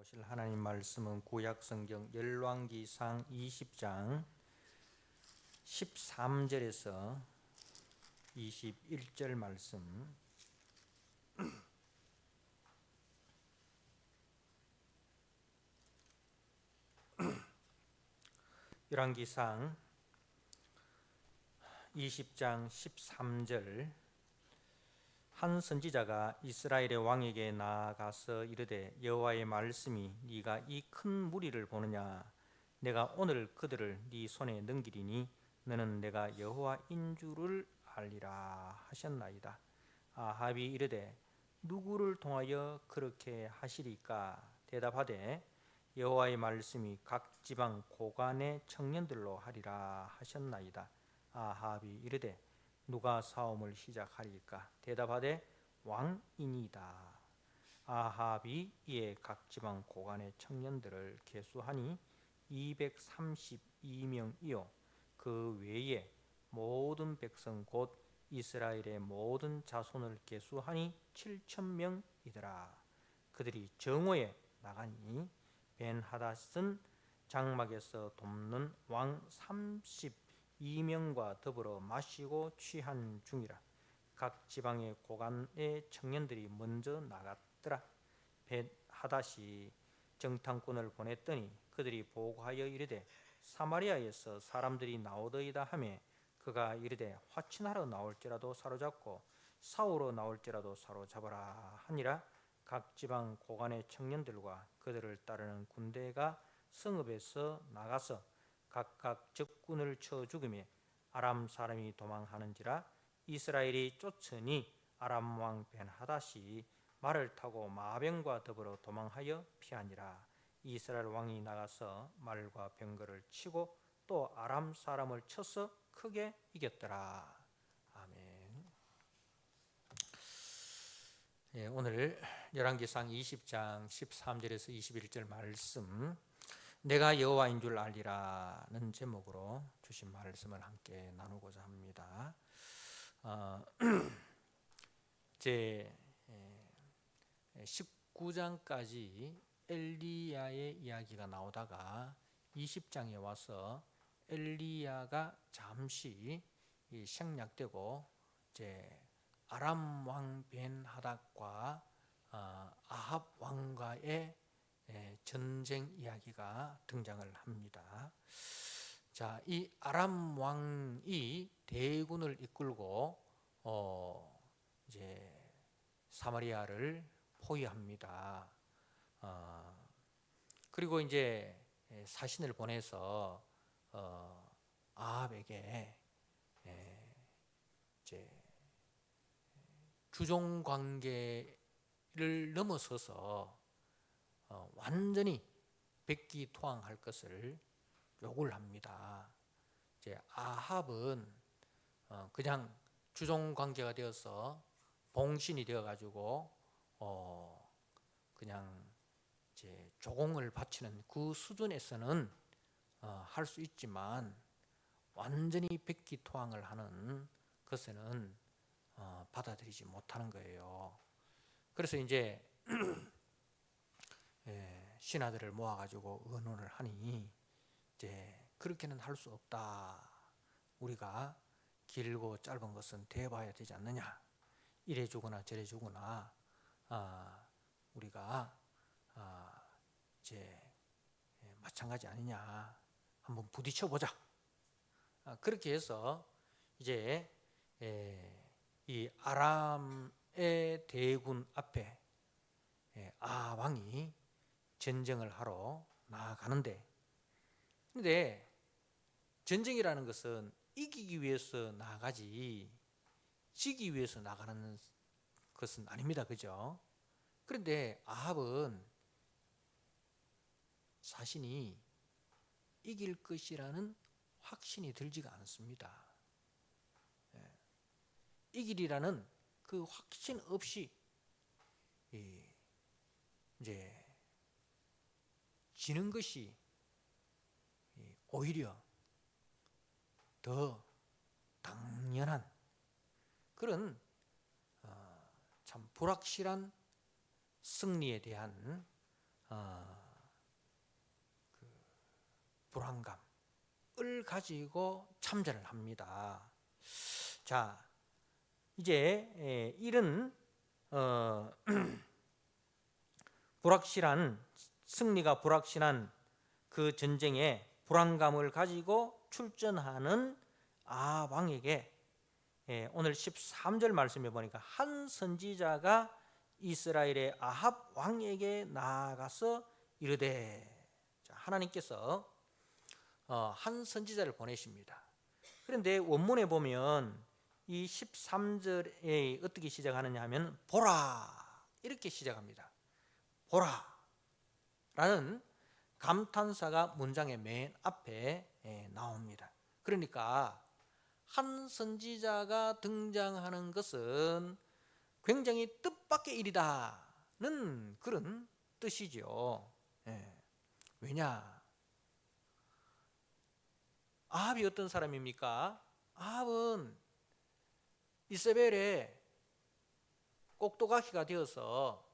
보실 하나님 말씀은 구약성경 열왕기상 20장 13절에서 21절 말씀. 열왕기상 20장 13절. 한 선지자가 이스라엘의 왕에게 나아가서 이르되 여호와의 말씀이 네가 이 큰 무리를 보느냐? 내가 오늘 그들을 네 손에 넘기리니 너는 내가 여호와인 줄을 알리라 하셨나이다. 아합이 이르되 누구를 통하여 그렇게 하시리까? 대답하되 여호와의 말씀이 각 지방 고관의 청년들로 하리라 하셨나이다. 아합이 이르되 누가 싸움을 시작하리까? 대답하되 왕이니이다. 아합이 이에 각 지방 고관의 청년들을 계수하니 232명이요 그 외에 모든 백성 곧 이스라엘의 모든 자손을 계수하니 7,000명이더라. 그들이 정오에 나가니 벤하닷은 장막에서 돕는 왕 32명과 더불어 마시고 취한 중이라. 각 지방의 고관의 청년들이 먼저 나갔더라. 벤하닷이 정탐꾼을 보냈더니 그들이 보고하여 이르되 사마리아에서 사람들이 나오더이다 하매 그가 이르되 화친하러 나올지라도 사로잡고 싸우러 나올지라도 사로잡아라 하니라. 각 지방 고관의 청년들과 그들을 따르는 군대가 성읍에서 나가서 각각 적군을 쳐 죽이며 아람 사람이 도망하는지라. 이스라엘이 쫓으니 아람 왕 벤하닷이 말을 타고 마병과 더불어 도망하여 피하니라. 이스라엘 왕이 나가서 말과 병거를 치고 또 아람 사람을 쳐서 크게 이겼더라. 아멘. 오늘 열왕기상 20장 13절에서 21절 말씀, 내가 여호와인 줄 알리라는 제목으로 주신 말씀을 함께 나누고자 합니다. 제 19장까지 엘리야의 이야기가 나오다가 20장에 와서 엘리야가 잠시 생략되고 이제 아람 왕 벤하닷과 아합 왕과의 전쟁 이야기가 등장을 합니다. 자, 이 아람 왕이 대군을 이끌고 이제 사마리아를 포위합니다. 그리고 이제 사신을 보내서 아합에게 이제 주종 관계를 넘어서서 완전히 백기토항할 것을 요구를 합니다. 이제 아합은 그냥 주종 관계가 되어서 봉신이 되어 가지고 그냥 이제 조공을 바치는 그 수준에서는 할 수 있지만 완전히 백기토항을 하는 것에는 받아들이지 못하는 거예요. 그래서 이제 신하들을 모아가지고 의논을 하니 이제 그렇게는 할 수 없다. 우리가 길고 짧은 것은 대봐야 되지 않느냐. 이래 주거나 저래 주거나 우리가 이제 마찬가지 아니냐. 한번 부딪혀 보자. 그렇게 해서 이제 이 아람의 대군 앞에 아왕이 전쟁을 하러 나아가는데, 근데 전쟁이라는 것은 이기기 위해서 나아가지 지기 위해서 나가는 것은 아닙니다. 그죠? 그런데 아합은 자신이 이길 것이라는 확신이 들지가 않습니다. 이길이라는 그 확신 없이 이제 지는 것이 오히려 더 당연한 그런 참 불확실한 승리에 대한 가지고 참전을 합니다. 자, 이제 이런 불확실한 승리가 불확실한 그 전쟁에 불안감을 가지고 출전하는 아합 왕에게 오늘 13절 말씀에 보니까 한 선지자가 이스라엘의 아합 왕에게 나아가서 이르되, 하나님께서 한 선지자를 보내십니다. 그런데 원문에 보면 이 13절에 어떻게 시작하느냐 하면 보라 이렇게 시작합니다. 보라 라는 감탄사가 문장의 맨 앞에 나옵니다. 그러니까 한 선지자가 등장하는 것은 굉장히 뜻밖의 일이다는 그런 뜻이죠. 왜냐? 아합이 어떤 사람입니까? 아합은 이세벨의 꼭두가시가 되어서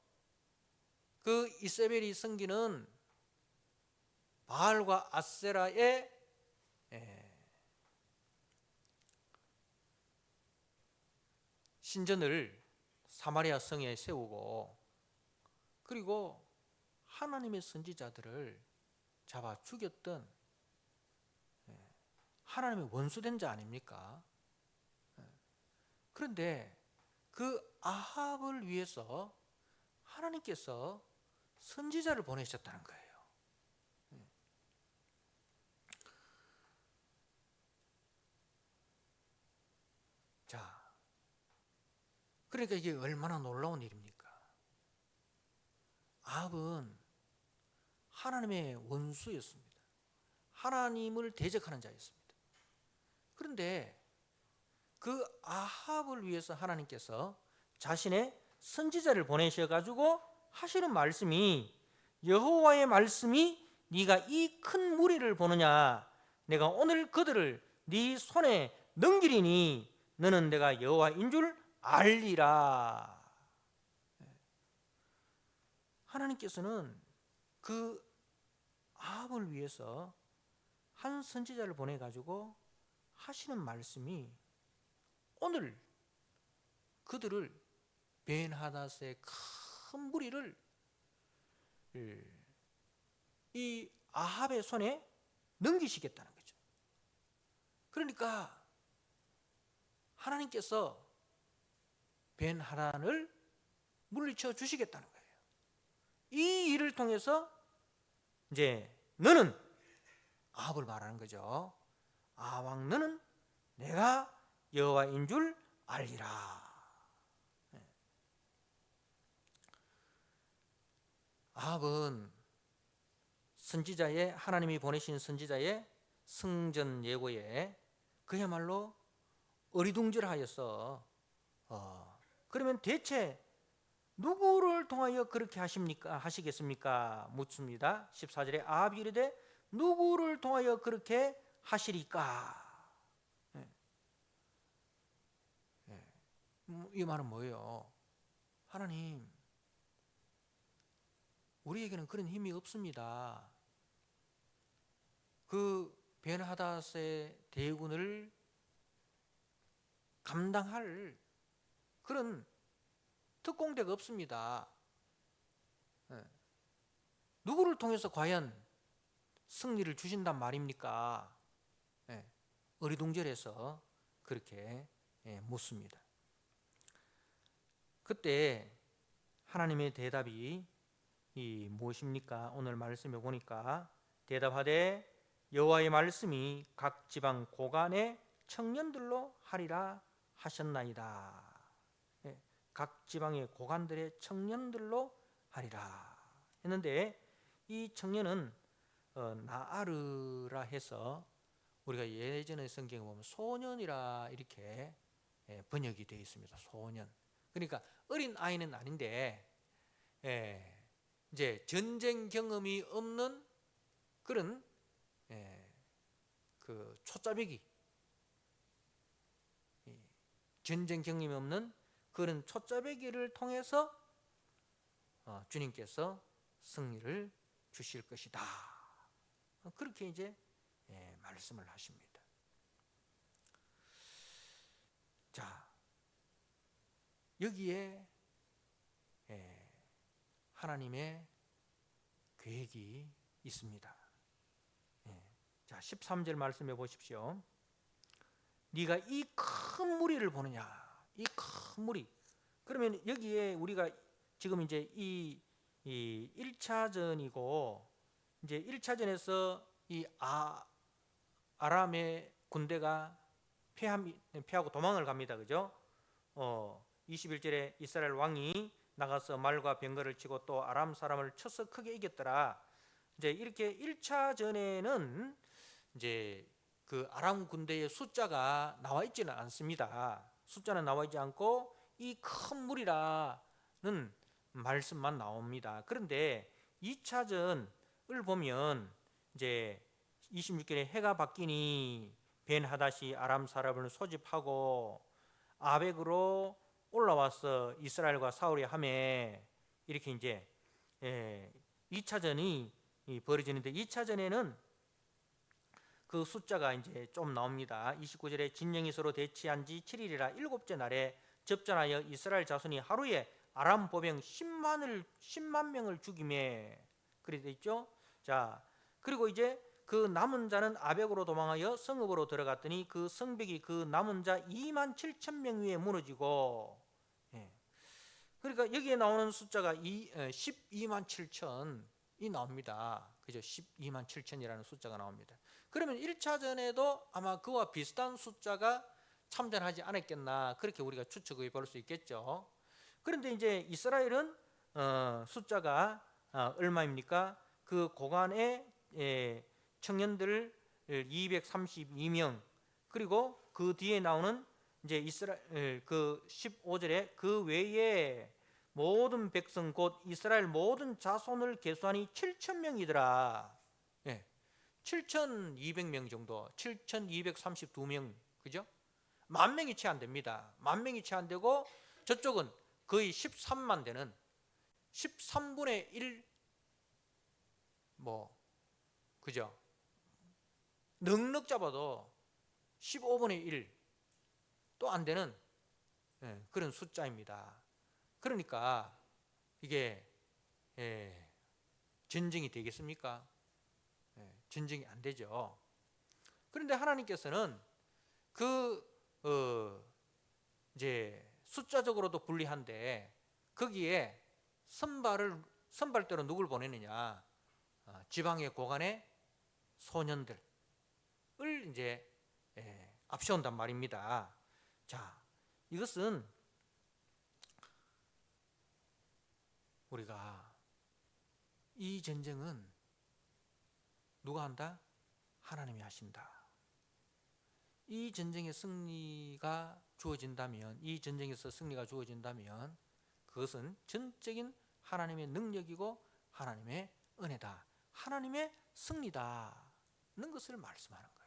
그 이세벨이 섬기는 바알과 아세라의 신전을 사마리아 성에 세우고, 그리고 하나님의 선지자들을 잡아 죽였던 하나님의 원수된 자 아닙니까? 그런데 그 아합을 위해서 하나님께서 선지자를 보내셨다는 거예요. 자, 그러니까 이게 얼마나 놀라운 일입니까? 아합은 하나님의 원수였습니다. 하나님을 대적하는 자였습니다. 그런데 그 아합을 위해서 하나님께서 자신의 선지자를 보내셔가지고 하시는 말씀이, 여호와의 말씀이 네가 이 큰 무리를 보느냐, 내가 오늘 그들을 네 손에 넘기리니 너는 내가 여호와인 줄 알리라. 하나님께서는 그 아합을 위해서 한 선지자를 보내가지고 하시는 말씀이 오늘 그들을 벤하닷의 큰 무리를 이 아합의 손에 넘기시겠다는 거죠. 그러니까 하나님께서 벤하닷을 물리쳐 주시겠다는 거예요. 이 일을 통해서 이제 너는, 아합을 말하는 거죠. 아왕 너는 내가 여호와인 줄 알리라. 아합은 선지자의, 하나님이 보내신 선지자의 승전 예고에 그야말로 어리둥절하여서 그러면 대체 누구를 통하여 그렇게 하시겠습니까? 묻습니다. 14절에 아합이 이르되 누구를 통하여 그렇게 하시리까? 이 말은 뭐예요? 하나님, 우리에게는 그런 힘이 없습니다. 그 벤하닷의 대군을 감당할 그런 특공대가 없습니다. 누구를 통해서 과연 승리를 주신단 말입니까? 어리둥절해서 그렇게 묻습니다. 그때 하나님의 대답이 무엇입니까? 오늘 말씀에 보니까 대답하되 여호와의 말씀이 각 지방 고관의 청년들로 하리라 하셨나이다. 각 지방의 고관들의 청년들로 하리라 했는데, 이 청년은 나아르라 해서 우리가 예전의 성경에 보면 소년이라 이렇게 번역이 되어 있습니다. 소년. 그러니까 어린 아이는 아닌데 이제 전쟁 경험이 없는 그런 그 초짜배기, 전쟁 경험이 없는 그런 초짜배기를 통해서 주님께서 승리를 주실 것이다. 그렇게 이제 말씀을 하십니다. 자, 여기에 하나님의 계획이 있습니다. 자, 13절 말씀해 보십시오. 네가 이 큰 무리를 보느냐? 이 큰 무리. 그러면 여기에 우리가 지금 이제 이 1차전이고 이제 1차전에서 이 아람의 군대가 패하고 도망을 갑니다. 그죠? 21절에 이스라엘 왕이 나가서 말과 병거를 치고 또 아람 사람을 쳐서 크게 이겼더라. 이제 이렇게 1차전에는 이제 그 아람 군대의 숫자가 나와 있지는 않습니다. 숫자는 나와 있지 않고 이 큰 무리라는 말씀만 나옵니다. 그런데 2차전을 보면 이제 26절에 해가 바뀌니 벤하닷이 아람 사람을 소집하고 아벡으로 올라와서 이스라엘과 싸우려 하매 이렇게 이제 2차전이 벌어지는데 2차전에는 그 숫자가 이제 좀 나옵니다. 29절에 진영이 서로 대치한 지 7일이라 일곱째 날에 접전하여 이스라엘 자손이 하루에 아람 보병 10만 명을 죽이매 그렇게 돼 있죠. 자, 그리고 이제 그 남은 자는 아벡으로 도망하여 성읍으로 들어갔더니 그 성벽이 그 남은 자 2만 7천 명 위에 무너지고 그러니까 여기에 나오는 숫자가 12만 7천이 나옵니다. 그죠? 12만 7천이라는 숫자가 나옵니다. 그러면 1차전에도 아마 그와 비슷한 숫자가 참전하지 않았겠나 그렇게 우리가 추측해 볼 수 있겠죠. 그런데 이제 이스라엘은 숫자가 얼마입니까? 그 고관의 청년들 232명 그리고 그 뒤에 나오는 이제 이스라엘 그 15절에 그 외에 모든 백성 곧 이스라엘 모든 자손을 계수하니 7,000명이더라. 7,200명 정도, 7,232명, 그죠? 10,000명이 채 안 됩니다. 10,000명이 채 안 되고 저쪽은 거의 13만 되는 13분의 1 그죠? 넉넉 잡아도 15분의 1도 안 되는 그런 숫자입니다. 그러니까 이게 전쟁이 되겠습니까? 전쟁이 안 되죠. 그런데 하나님께서는 이제 숫자적으로도 불리한데 거기에 선발대로 누굴 보내느냐? 지방의 고관의 소년들을 이제 앞세운단 말입니다. 자, 이것은 우리가 이 전쟁은 누가 한다? 하나님이 하신다. 이 전쟁의 승리가 주어진다면, 이 전쟁에서 승리가 주어진다면 그것은 전적인 하나님의 능력이고 하나님의 은혜다. 하나님의 승리다는 것을 말씀하는 거예요.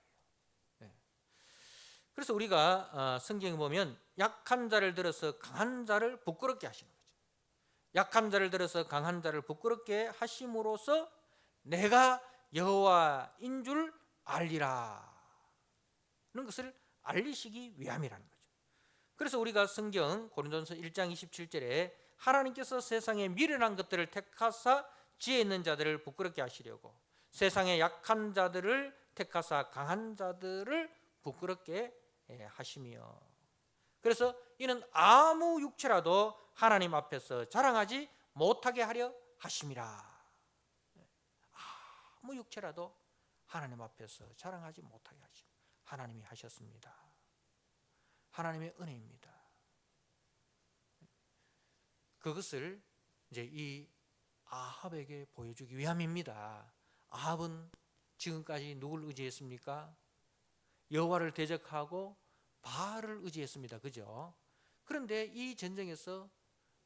그래서 우리가 성경에 보면 약한 자를 들어서 강한 자를 부끄럽게 하시는 거죠. 약한 자를 들어서 강한 자를 부끄럽게 하심으로써 내가 여호와인 줄 알리라 는 것을 알리시기 위함이라는 거죠. 그래서 우리가 성경 고린도전서 1장 27절에 하나님께서 세상에 미련한 것들을 택하사 지혜 있는 자들을 부끄럽게 하시려고 세상에 약한 자들을 택하사 강한 자들을 부끄럽게 하시며 그래서 이는 아무 육체라도 하나님 앞에서 자랑하지 못하게 하려 하심이라. 아무 육체라도 하나님 앞에서 자랑하지 못하게 하심. 하나님이 하셨습니다. 하나님의 은혜입니다. 그것을 이제 이 아합에게 보여주기 위함입니다. 아합은 지금까지 누굴 의지했습니까? 여호와를 대적하고 바알을 의지했습니다. 그죠? 그런데 이 전쟁에서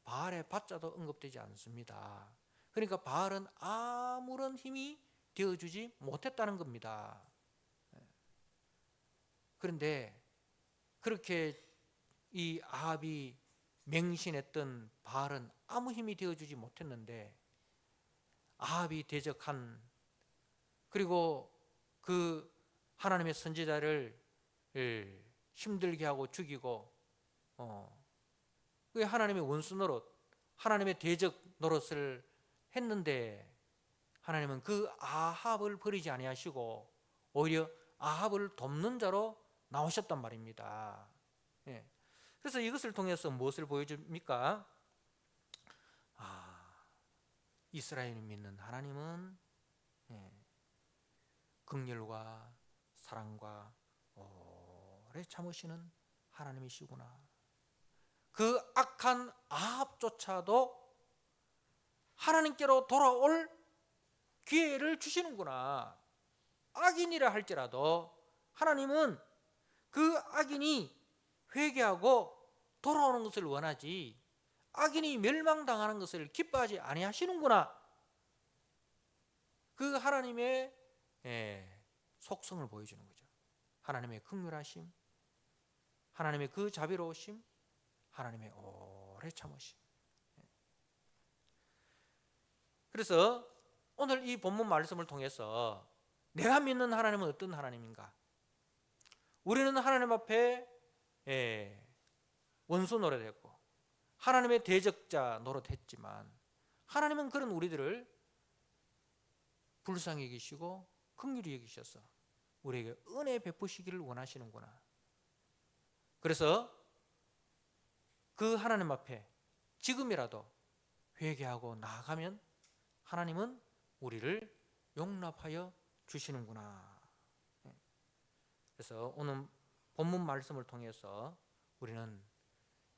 바알의 받자도 언급되지 않습니다. 그러니까 바알은 아무런 힘이 되어주지 못했다는 겁니다. 그런데 그렇게 이 아합이 맹신했던 바알은 아무 힘이 되어주지 못했는데 아합이 대적한 그리고 그 하나님의 선지자를 힘들게 하고 죽이고 그게 하나님의 원수 노릇, 하나님의 대적 노릇을 했는데 하나님은 그 아합을 버리지 아니하시고 오히려 아합을 돕는 자로 나오셨단 말입니다. 예. 그래서 이것을 통해서 무엇을 보여줍니까? 이스라엘이 믿는 하나님은 긍휼과 사랑과 오래 참으시는 하나님이시구나. 그 악한 아합조차도 하나님께로 돌아올 기회를 주시는구나. 악인이라 할지라도 하나님은 그 악인이 회개하고 돌아오는 것을 원하지 악인이 멸망당하는 것을 기뻐하지 아니하시는구나. 그 하나님의 속성을 보여주는 거죠. 하나님의 긍휼하심, 하나님의 그 자비로우심, 하나님의 오래 참으심. 그래서 오늘 이 본문 말씀을 통해서 내가 믿는 하나님은 어떤 하나님인가? 우리는 하나님 앞에 원수 노릇했고 하나님의 대적자 노릇했지만 하나님은 그런 우리들을 불쌍히 여기시고 긍휼히 여기셔서 우리에게 은혜 베푸시기를 원하시는구나. 그래서 그 하나님 앞에 지금이라도 회개하고 나아가면 하나님은 우리를 용납하여 주시는구나. 그래서 오늘 본문 말씀을 통해서 우리는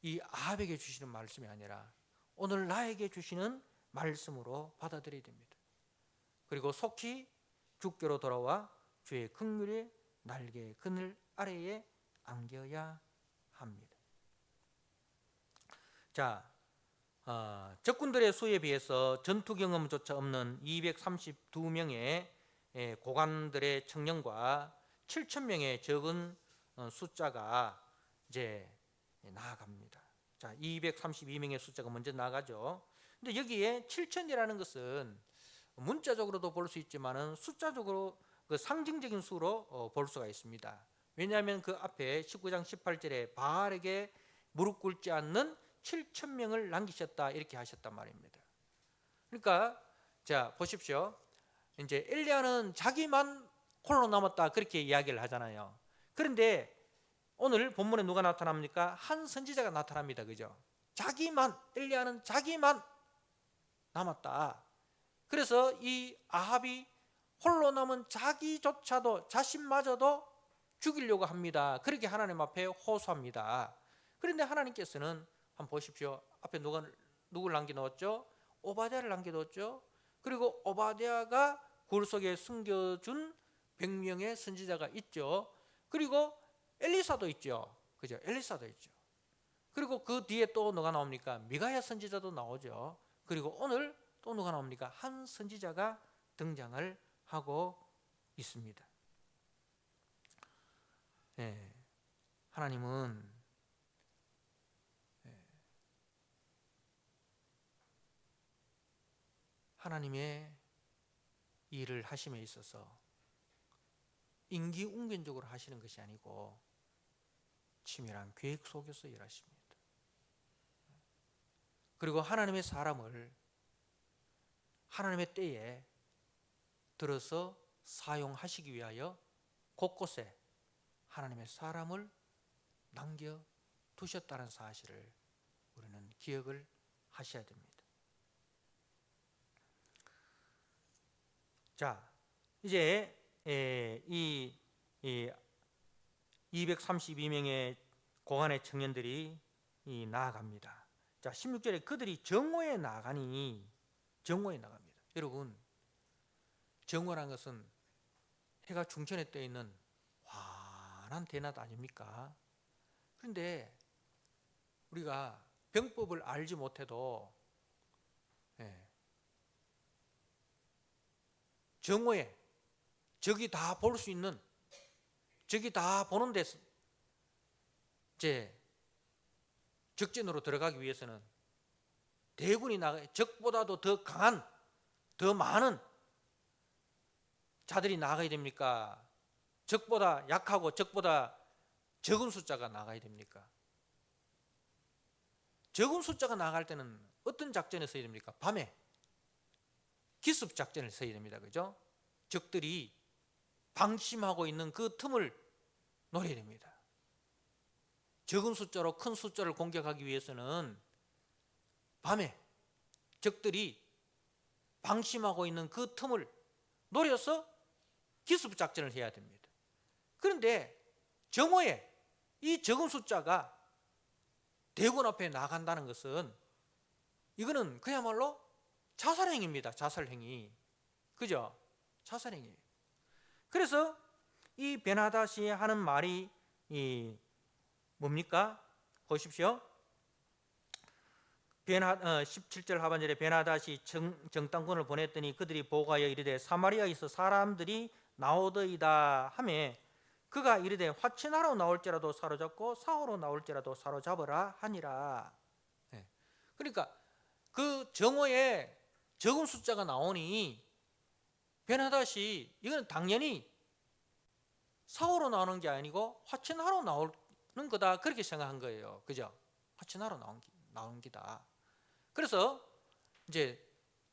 이 아합에게 주시는 말씀이 아니라 오늘 나에게 주시는 말씀으로 받아들여야 됩니다. 그리고 속히 주께로 돌아와 주의 긍휼의 날개 그늘 아래에 안겨야 합니다. 자, 적군들의 수에 비해서 전투 경험조차 없는 232명의 고관들의 청년과 7,000명의 적은 숫자가 이제 나아갑니다. 자, 232명의 숫자가 먼저 나가죠. 근데 여기에 7,000이라는 것은 문자적으로도 볼 수 있지만은 숫자적으로 그 상징적인 수로 볼 수가 있습니다. 왜냐하면 그 앞에 19장 18절에 바알에게 무릎 꿇지 않는 7,000명을 남기셨다 이렇게 하셨단 말입니다. 그러니까 자 보십시오. 이제 엘리야는 자기만 홀로 남았다 그렇게 이야기를 하잖아요. 그런데 오늘 본문에 누가 나타납니까? 한 선지자가 나타납니다. 그죠? 자기만, 엘리야는 자기만 남았다. 그래서 이 아합이 홀로 남은 자기조차도 자신마저도 죽이려고 합니다. 그렇게 하나님 앞에 호소합니다. 그런데 하나님께서는 한번 보십시오. 앞에 누굴 남겨놓았죠? 오바댜를 남겨놓았죠. 그리고 오바댜가 굴 속에 숨겨준 100명의 선지자가 있죠. 그리고 엘리사도 있죠. 그죠? 엘리사도 있죠. 그리고 그 뒤에 또 누가 나옵니까? 미가야 선지자도 나오죠. 그리고 오늘 또 누가 나옵니까? 한 선지자가 등장을 하고 있습니다. 하나님은 하나님의 일을 하심에 있어서 인기응변적으로 하시는 것이 아니고 치밀한 계획 속에서 일하십니다. 그리고 하나님의 사람을 하나님의 때에 들어서 사용하시기 위하여 곳곳에 하나님의 사람을 남겨두셨다는 사실을 우리는 기억을 하셔야 됩니다. 자, 이제 이 232명의 고관의 청년들이 나아갑니다. 자, 16절에 그들이 정오에 나가니 정오에 나갑니다. 여러분, 정오라는 것은 해가 중천에 떠 있는 환한 대낮 아닙니까? 그런데 우리가 병법을 알지 못해도 정오에 적이 다 볼 수 있는, 적이 다 보는 데서 이제 적진으로 들어가기 위해서는 대군이 적보다도 더 강한, 더 많은 자들이 나가야 됩니까? 적보다 약하고 적보다 적은 숫자가 나가야 됩니까? 적은 숫자가 나갈 때는 어떤 작전을 써야 됩니까? 밤에 기습 작전을 써야 됩니다. 그죠? 적들이 방심하고 있는 그 틈을 노려야 됩니다. 적은 숫자로 큰 숫자를 공격하기 위해서는 밤에 적들이 방심하고 있는 그 틈을 노려서 기습 작전을 해야 됩니다. 그런데 정오에 이 적은 숫자가 대군 앞에 나간다는 것은 이거는 그야말로 자살행위입니다. 자살행위. 그죠? 자살행위. 그래서 이 베나닷이 하는 말이 뭡니까? 보십시오. 17절 하반절에 베나닷이 정탐꾼을 보냈더니 그들이 보고하여 이르되 사마리아에서 사람들이 나오더이다 하매 그가 이르되 화친하러 나올지라도 사로잡고 사오로 나올지라도 사로잡으라 하니라. 그러니까 그 정오에 적은 숫자가 나오니 베나닷이 이건 당연히 사오로 나오는 게 아니고 화친하러 나오는 거다 그렇게 생각한 거예요. 그죠? 화친하러 나온 기다. 그래서 이제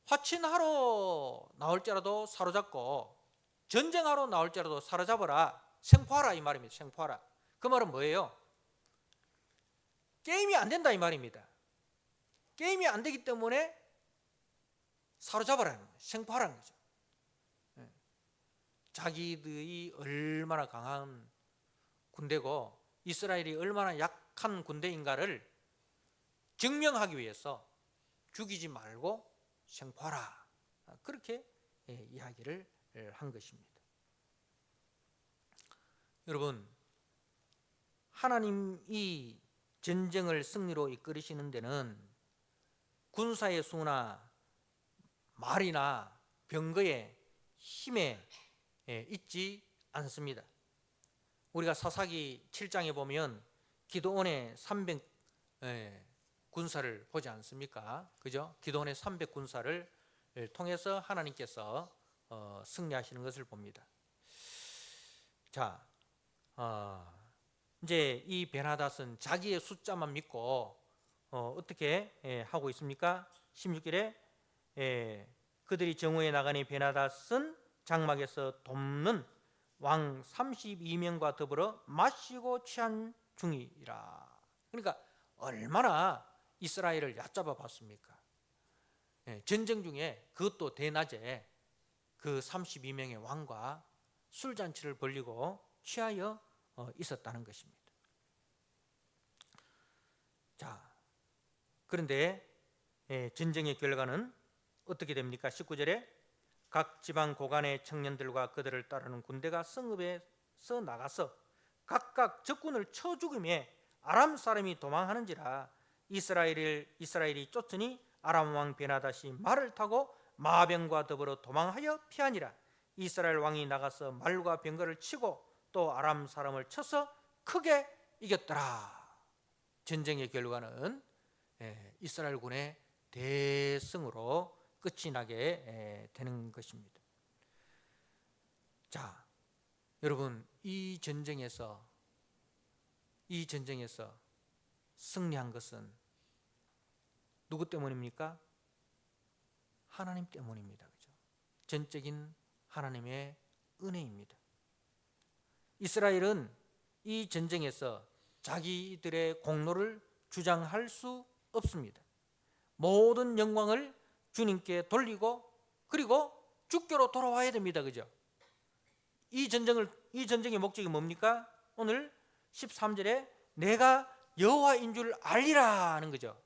화친하러 나올지라도 사로잡고 전쟁하러 나올지라도 사로잡아라, 생포하라 이 말입니다. 생포하라. 그 말은 뭐예요? 게임이 안 된다 이 말입니다. 게임이 안 되기 때문에 사로잡아라는 거예요. 생포하라는 거죠. 자기들이 얼마나 강한 군대고 이스라엘이 얼마나 약한 군대인가를 증명하기 위해서 죽이지 말고 생포하라. 그렇게 이야기를 한 것입니다. 여러분, 하나님이 전쟁을 승리로 이끌으시는 데는 군사의 수나 말이나 병거의 힘에 있지 않습니다. 우리가 사사기 7장에 보면 기드온의 300 군사를 보지 않습니까? 그죠? 기드온의 300 군사를 통해서 하나님께서 승리하시는 것을 봅니다. 자, 이제 이 베나닷은 자기의 숫자만 믿고 어떻게 하고 있습니까? 16절에 그들이 정오에 나가니 베나닷은 장막에서 돕는 왕 32명과 더불어 마시고 취한 중이라. 그러니까 얼마나 이스라엘을 얕잡아 봤습니까? 전쟁 중에 그것도 대낮에 그 32명의 왕과 술잔치를 벌이고 취하여 있었다는 것입니다. 자, 그런데 전쟁의 결과는 어떻게 됩니까? 19절에 각 지방 고관의 청년들과 그들을 따르는 군대가 성읍에서 나가서 각각 적군을 쳐 죽이며 아람 사람이 도망하는지라. 이스라엘이 쫓으니 아람 왕 베나닷이 말을 타고 마병과 더불어 도망하여 피하니라. 이스라엘 왕이 나가서 말과 병거를 치고 또 아람 사람을 쳐서 크게 이겼더라. 전쟁의 결과는 이스라엘 군의 대승으로 끝이 나게 되는 것입니다. 자, 여러분, 이 전쟁에서 승리한 것은 누구 때문입니까? 하나님 때문입니다. 그죠? 전적인 하나님의 은혜입니다. 이스라엘은 이 전쟁에서 자기들의 공로를 주장할 수 없습니다. 모든 영광을 주님께 돌리고 그리고 주께로 돌아와야 됩니다. 그죠? 이 전쟁의 목적이 뭡니까? 오늘 13절에 내가 여호와인 줄 알리라 하는 거죠.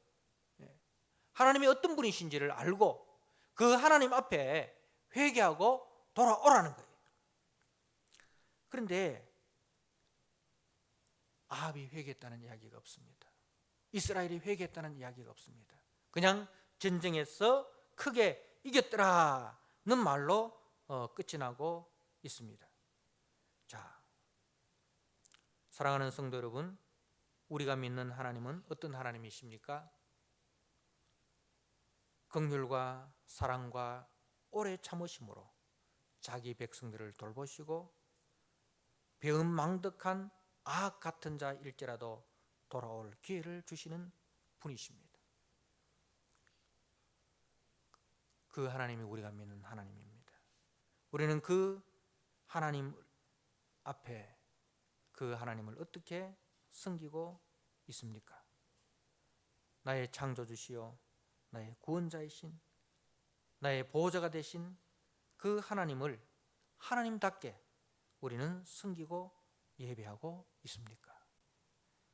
하나님이 어떤 분이신지를 알고 그 하나님 앞에 회개하고 돌아오라는 거예요. 그런데 아합이 회개했다는 이야기가 없습니다. 이스라엘이 회개했다는 이야기가 없습니다. 그냥 전쟁에서 크게 이겼더라는 말로 끝이 나고 있습니다. 자, 사랑하는 성도 여러분, 우리가 믿는 하나님은 어떤 하나님이십니까? 긍휼과 사랑과 오래 참으심으로 자기 백성들을 돌보시고 배은망덕한 악 같은 자일지라도 돌아올 기회를 주시는 분이십니다. 그 하나님이 우리가 믿는 하나님입니다. 우리는 그 하나님 앞에 그 하나님을 어떻게 섬기고 있습니까? 나의 창조주시요 나의 구원자이신 나의 보호자가 되신 그 하나님을 하나님답게 우리는 섬기고 예배하고 있습니까?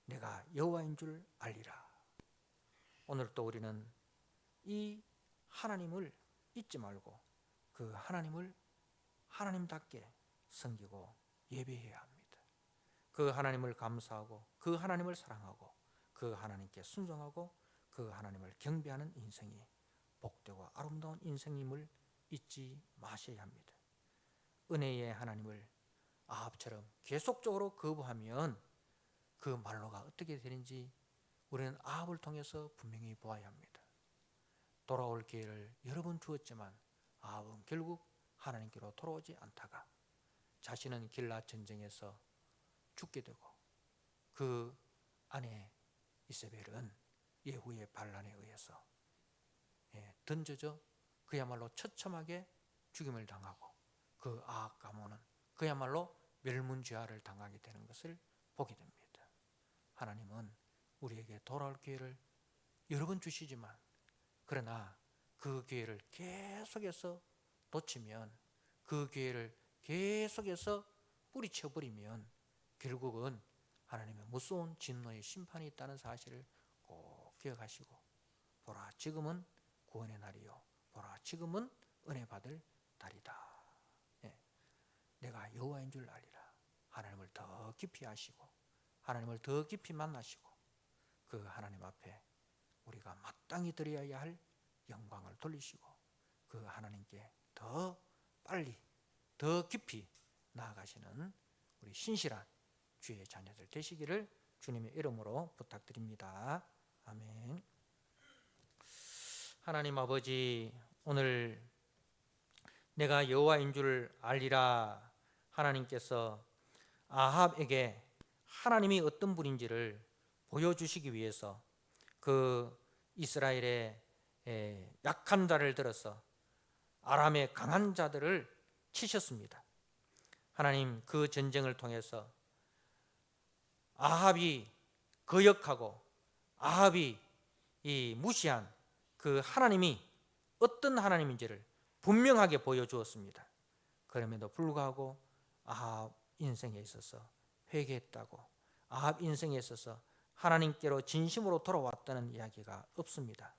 내가 여호와인 줄 알리라. 오늘 또 우리는 이 하나님을 잊지 말고 그 하나님을 하나님답게 섬기고 예배해야 합니다. 그 하나님을 감사하고 그 하나님을 사랑하고 그 하나님께 순종하고 그 하나님을 경배하는 인생이 복되고 아름다운 인생임을 잊지 마셔야 합니다. 은혜의 하나님을 아합처럼 계속적으로 거부하면 그 말로가 어떻게 되는지 우리는 아합을 통해서 분명히 보아야 합니다. 돌아올 기회를 여러 번 주었지만 아합은 결국 하나님께로 돌아오지 않다가 자신은 길라 전쟁에서 죽게 되고 그 아내 이세벨은 예후의 반란에 의해서 던져져 그야말로 처참하게 죽임을 당하고 그 아합 가문은 그야말로 멸문죄화를 당하게 되는 것을 보게 됩니다. 하나님은 우리에게 돌아올 기회를 여러 번 주시지만 그러나 그 기회를 계속해서 놓치면 그 기회를 계속해서 뿌리쳐버리면 결국은 하나님의 무서운 진노의 심판이 있다는 사실을 꼭 기억하시고 보라 지금은 구원의 날이요 보라 지금은 은혜 받을 날이다. 내가 여호와인 줄 알리라. 하나님을 더 깊이 아시고 하나님을 더 깊이 만나시고 그 하나님 앞에 우리가 마땅히 드려야 할 영광을 돌리시고 그 하나님께 더 빨리 더 깊이 나아가시는 우리 신실한 주의 자녀들 되시기를 주님의 이름으로 부탁드립니다. 아멘. 하나님 아버지, 오늘 내가 여호와인 줄 알리라 하나님께서 아합에게 하나님이 어떤 분인지를 보여주시기 위해서 그 이스라엘의 약한 자를 들어서 아람의 강한 자들을 치셨습니다. 하나님 그 전쟁을 통해서 아합이 거역하고 아합이 이 무시한 그 하나님이 어떤 하나님인지를 분명하게 보여주었습니다. 그럼에도 불구하고 아합 인생에 있어서 회개했다고 아합 인생에 있어서 하나님께로 진심으로 돌아왔다는 이야기가 없습니다.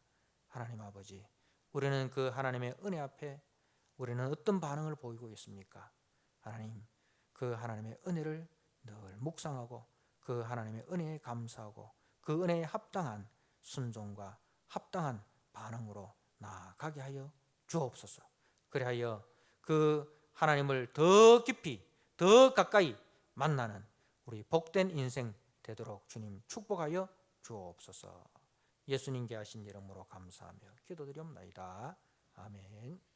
하나님 아버지, 우리는 그 하나님의 은혜 앞에 우리는 어떤 반응을 보이고 있습니까? 하나님, 그 하나님의 은혜를 늘 묵상하고 그 하나님의 은혜에 감사하고 그 은혜에 합당한 순종과 합당한 반응으로 나아가게 하여 주옵소서. 그리하여 그 하나님을 더 깊이 더 가까이 만나는 우리 복된 인생 되도록 주님 축복하여 주옵소서. 예수님께 하신 이름으로 감사하며 기도드리옵나이다. 아멘.